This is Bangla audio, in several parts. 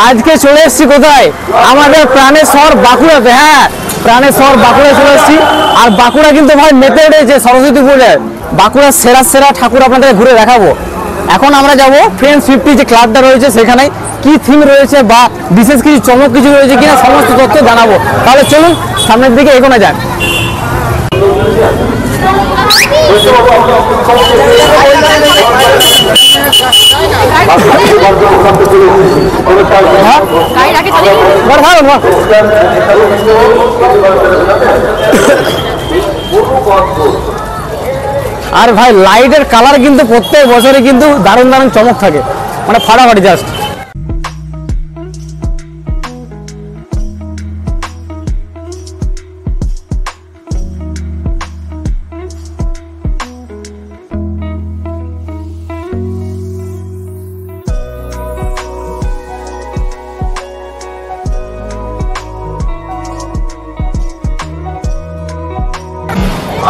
আজকে চলে এসেছি কোথায়? আমাদের প্রাণের শহর বাঁকুড়াতে। হ্যাঁ, প্রাণের শহর বাঁকুড়ায় চলে এসেছি। আর বাঁকুড়া কিন্তু ভাই মেতে উঠেছে সরস্বতী পুজোয়। বাঁকুড়ার সেরা সেরা ঠাকুর আপনাদের ঘুরে দেখাবো। এখন আমরা যাব ফ্রেন্ডস 50 যে ক্লাবটা রয়েছে সেখানে কি থিম রয়েছে বা বিশেষ কিছু চমক কিছু রয়েছে কিনা সমস্ত তথ্য জানাবো। তাহলে চলুন সামনের দিকে এগোনো যাক। আর ভাই লাইটের কালার কিন্তু প্রত্যেক বছরে কিন্তু দারুণ দারুণ চমক থাকে, মানে ফাটাফাটি জাস্ট।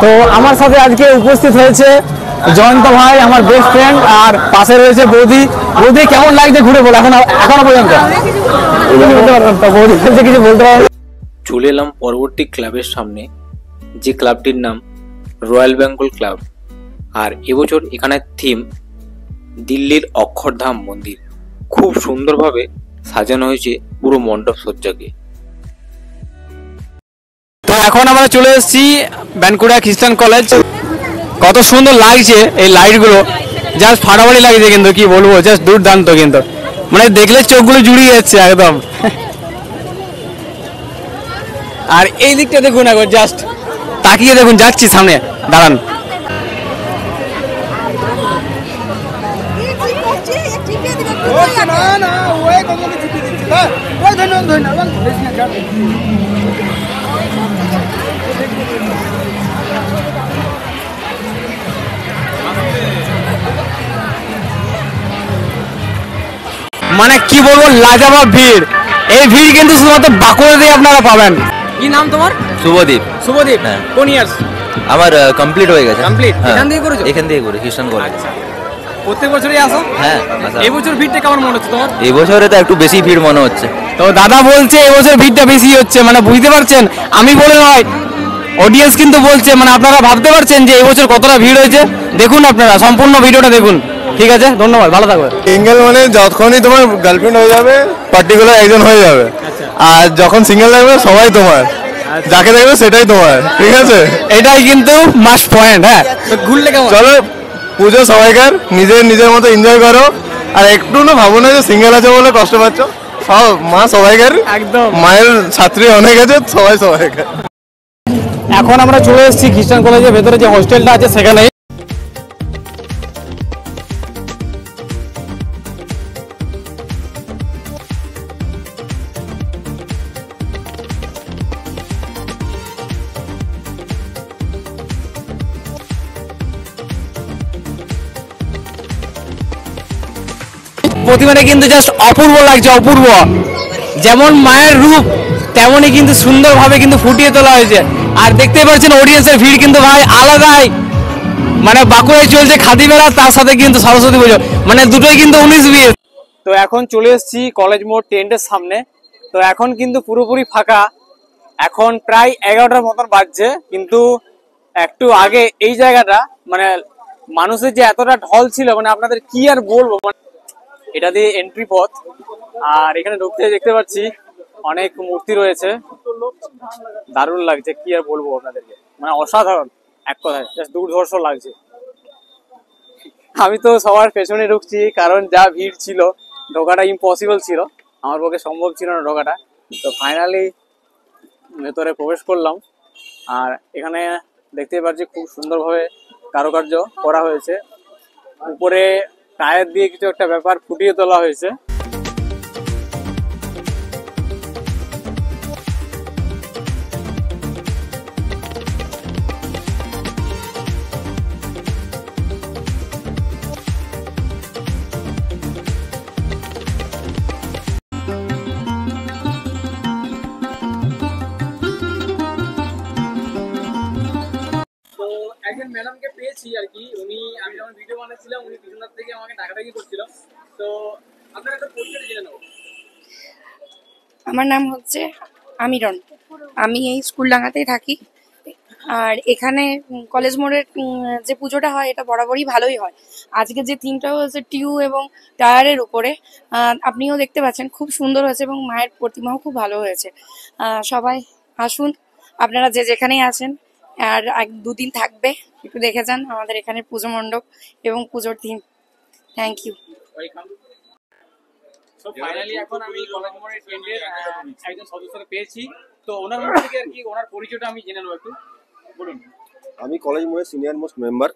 তো আমার সাথে আজকে উপস্থিত হয়েছে জয়ন্ত ভাই, আমার বেস্ট ফ্রেন্ড, আর পাশে রয়েছে বৌদি। বৌদি কেমন লাগছে ঘুরে বলো এখনো পর্যন্ত? কিছু বলতে পারবে? চলে এলাম পরবর্তী ক্লাবের সামনে, যে ক্লাবটির নাম রয়্যাল বেঙ্গল ক্লাব। আর এবছর এখানে থিম দিল্লির অক্ষরধাম মন্দির। খুব সুন্দরভাবে সাজানো হয়েছে পুরো মণ্ডপ সজ্জাকে। তো এখন আমরা চলে এসেছি বাঁকুড়া খ্রিস্টান কলেজ। কত সুন্দর লাগছে এই লাইটগুলো, জাস্ট ফাটাফাটি লাগছে কিন্তু কি বলবো, জাস্ট দুর্দান্ত কিন্তু, মানে দেখলে চোখগুলো জুড়িয়ে যাচ্ছে একদম। আর এই দিকটা দেখুন একবার, জাস্ট তাকিয়ে দেখুন, যাচ্ছি সামনে, দাঁড়ান। মানে কি বলবো, লাজবাব ভিড়। এই ভিড় কিন্তু শুধুমাত্র বাঁকুড়াতেই আপনারা পাবেন। কি নাম তোমার? শুভদীপ। শুভদীপ, হ্যাঁ। কোন ইয়ার্স? আমার কমপ্লিট হয়ে গেছে। কমপ্লিট? এখান থেকে করেছো? এখান থেকে করে খ্রিস্টান কলেজ। প্রত্যেক বছরই আসো? হ্যাঁ। এই বছর ভিড়টা কেমন মনে হচ্ছে তোমার? এই বছরে তো একটু বেশি ভিড় মনে হচ্ছে। তো দাদা বলছে এবছর ভিড়টা বেশি হচ্ছে, মানে বুঝতে পারছেন, আমি বলে নয়, অডিয়েন্স কিন্তু বলছে, মানে আপনারা ভাবতে পারছেন যে এবছর কতটা ভিড় হয়েছে। দেখুন আপনারা সম্পূর্ণ ভিডিওটা দেখুন। ঠিক আছে, ধন্যবাদ, ভালো থাকবে। সিঙ্গেল মানে যখনই তোমার গার্লফ্রেন্ড হয়ে যাবে পার্টিকুলার একজন হয়ে যাবে, আর যখন সিঙ্গেল থাকবে সবাই তোমার, যাকে দেখবে সেটাই তোমার। ঠিক আছে, এটাই কিন্তু মাস্ট পয়েন্ট। হ্যাঁ, তো ঘুরলে কেমন? চলো পুজো সবাইকার, নিজের নিজের মতো এনজয় করো, আর একটু না ভাবো না যে সিঙ্গেল আছে বলে কষ্ট পাচ্ছ। সব মা সবাইকার, একদম মায়ের ছাত্রী অনেক আছে, সবাই সবাইকার। এখন আমরা চলে এসেছি খ্রিস্টান কলেজের ভেতরে যে হোস্টেলটা আছে সেখানে। প্রতিমাটা কিন্তু জাস্ট অপূর্ব লাগছে, অপূর্ব। যেমন মায়ের রূপ তেমনই কিন্তু সুন্দরভাবে কিন্তু ফুটিয়ে তোলা হয়েছে। আর দেখতে পাচ্ছেন অডিয়েন্সের ভিড় কিন্তু ভাই আলাদাই, মানে বাঁকুড়ায় চলছে খাদি মেলা, তার সাথে কিন্তু সরস্বতী পুজো, মানে দুটোই কিন্তু 19-20। তো এখন চলে এসেছি কলেজ মোড় টেন্টের সামনে। তো এখন কিন্তু পুরোপুরি ফাঁকা, এখন প্রায় 11টার মতন বাজছে। কিন্তু একটু আগে এই জায়গাটা, মানে মানুষের যে এতটা ঢল ছিল, মানে আপনাদের কি আর বলবো, মানে এটা দিয়ে এন্ট্রি পথ। আর এখানে ঢুকতে দেখতে পাচ্ছি অনেক মূর্তি রয়েছে, দারুণ লাগছে, কি আর বলবো আপনাদেরকে, মানে অসাধারণ এক কথায়, জাস্ট দুর্ধর্ষ লাগছে। আমি তো সবার পেছনে ঢুকছি, কারণ যা ভিড় ছিল ঢোকাটা ইম্পসিবল ছিল, আমার পক্ষে সম্ভব ছিল না ঢোকাটা। তো ফাইনালি ভেতরে প্রবেশ করলাম। আর এখানে দেখতে পাচ্ছি খুব সুন্দরভাবে কারুকার্য করা হয়েছে, উপরে টায়ার দিয়ে কিছু একটা ব্যাপার ফুটিয়ে তোলা হয়েছে। একজন ম্যাডামকে পেয়েছি আর কি, উনি, আমি যখন ভিডিও বানাচ্ছিলাম উনি পিছনের থেকে আমাকে ডাকাডাকি করছিল। তো আপনারা একটা পরিচয় জেনে নেবো। আমার নাম হচ্ছে আমিরন। আমি এই স্কুলডাঙ্গাতেই থাকি। আর এখানে কলেজ মোড়ের যে পুজোটা হয় এটা বরাবরই ভালোই হয়। আজকে যে থিমটা হয়েছে টিউ এবং টায়ারের উপরে, আপনিও দেখতে পাচ্ছেন খুব সুন্দর হয়েছে এবং মায়ের প্রতিমাও খুব ভালো হয়েছে। সবাই আসুন, আপনারা যে যেখানেই আছেন, আর দুদিন থাকবে, একটু দেখে যান আমাদের এখানে পুজো মণ্ডপ এবং পুজোর থিম। Thank you. তো ফাইনালি এখন আমি কলেজ মোড়ের ট্রেন্ডের একজন সদস্যকে পেয়েছি, তো ওনার মুখ থেকে আর কি ওনার পরিচয়টা আমি জেনে নেবো, একটু বলুন। আমি কলেজ মোড়ের সিনিয়র মোস্ট মেম্বার,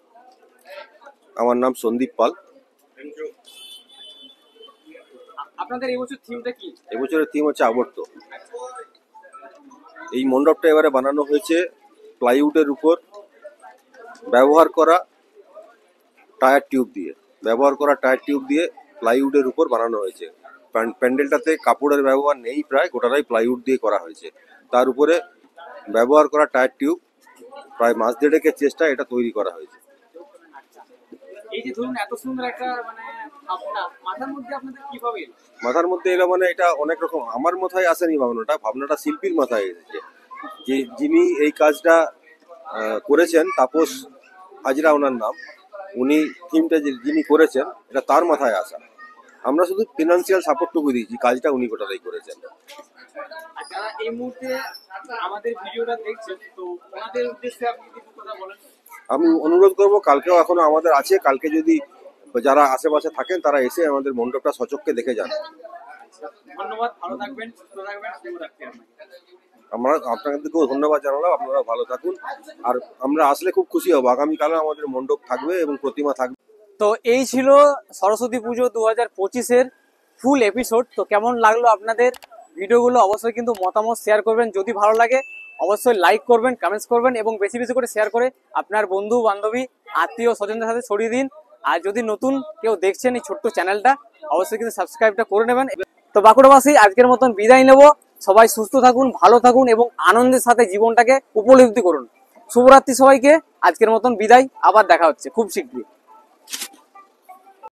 আমার নাম সন্দীপ পাল। আপনাদের এই বছর থিমটা কি? এবছরের থিম হচ্ছে আবর্ত। এই মণ্ডপটা এবারে বানানো হয়েছে প্লাইউডের উপর ব্যবহার করা টায়ার টিউব দিয়ে প্লাইউডের উপর বানানো হয়েছে। প্যান্ডেলটাতে কাপড়ের ব্যবহার নেই, প্রায় গোটাটাই প্লাইউড দিয়ে করা হয়েছে। তার উপরে ব্যবহার করা টায়ার টিউব, প্রায় মাস দেড়েকের চেষ্টা এটা তৈরি করা হয়েছে। এই যে ধরুন এত সুন্দর একটা মানে ভাবনা মাথার মধ্যে আপনাদের কিভাবে এলো? মাথার মধ্যে এলো মানে এটা অনেক রকম, আমার মাথায় আসেনি ভাবনাটা শিল্পীর মাথায় এসেছে। যিনি এই কাজটা করেছেন, তাপস হাজরা ওনার নাম, উনি থিমটা যিনি করেছেন এটা তার মাথায় আসা। আমরা শুধু ফিনান্সিয়াল সাপোর্টটুকু দিয়েছি, কাজটা উনি গোটাটাই করেছেন। আচ্ছা, এই মুহূর্তে আমাদের ভিডিওটা দেখছেন, তো ওনাদের উদ্দেশ্যে আপনি কিছু কথা বলেন। আমি অনুরোধ করবো, কালকেও এখনো আমাদের আছে, কালকে যদি যারা আশেপাশে থাকেন তারা এসে আমাদের মণ্ডপটা সচক্ষে দেখে যান। ধন্যবাদ, ভালো থাকবেন, সুস্থ থাকবেন, শুভরাত্রি আপনাকে। আমরা আপনাদেরকেও ধন্যবাদ জানালাম, আপনারা ভালো থাকুন। আর আমরা আসলে খুব খুশি হব, আগামীকালও আমাদের মণ্ডপ থাকবে এবং প্রতিমা থাকবে। তো এই ছিল সরস্বতী পুজো 2025-এর ফুল এপিসোড। তো কেমন লাগলো আপনাদের ভিডিওগুলো অবশ্যই কিন্তু মতামত শেয়ার করবেন। যদি ভালো লাগে অবশ্যই লাইক করবেন, কমেন্টস করবেন এবং বেশি বেশি করে শেয়ার করে আপনার বন্ধু বান্ধবী আত্মীয় স্বজনদের সাথে ছড়িয়ে দিন। আর যদি নতুন কেউ দেখছেন এই ছোট্ট চ্যানেলটা, অবশ্যই কিন্তু সাবস্ক্রাইবটা করে নেবেন। তো বাঁকুড়াবাসী আজকের মতন বিদায় নেব। সবাই সুস্থ থাকুন, ভালো থাকুন এবং আনন্দের সাথে জীবনটাকে উপলব্ধি করুন। শুভরাত্রি সবাইকে, আজকের মতন বিদায়, আবার দেখা হচ্ছে খুব শীঘ্রই।